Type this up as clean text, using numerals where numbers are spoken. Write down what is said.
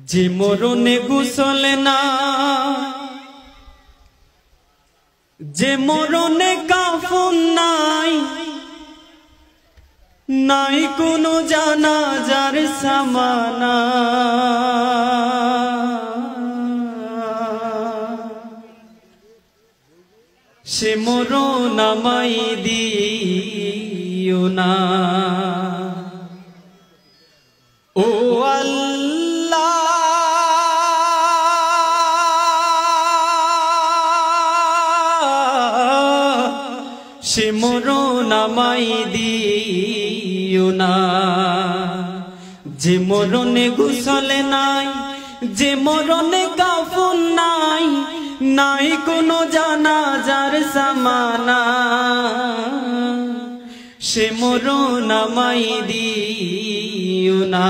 যে মরণে গোসল না, যে মরণে কাফন নাই, নাই কোনো জানাজার সামানা। সে মরণ আমায় দিও না। ও আল্লাহ, সে মরণ আমায় দিও না। যে মরণে গোসল নাই, যে মরণে কাফন নাই, নাই কোনো জানাজার সামানা। সে মরণ আমায় দিও না।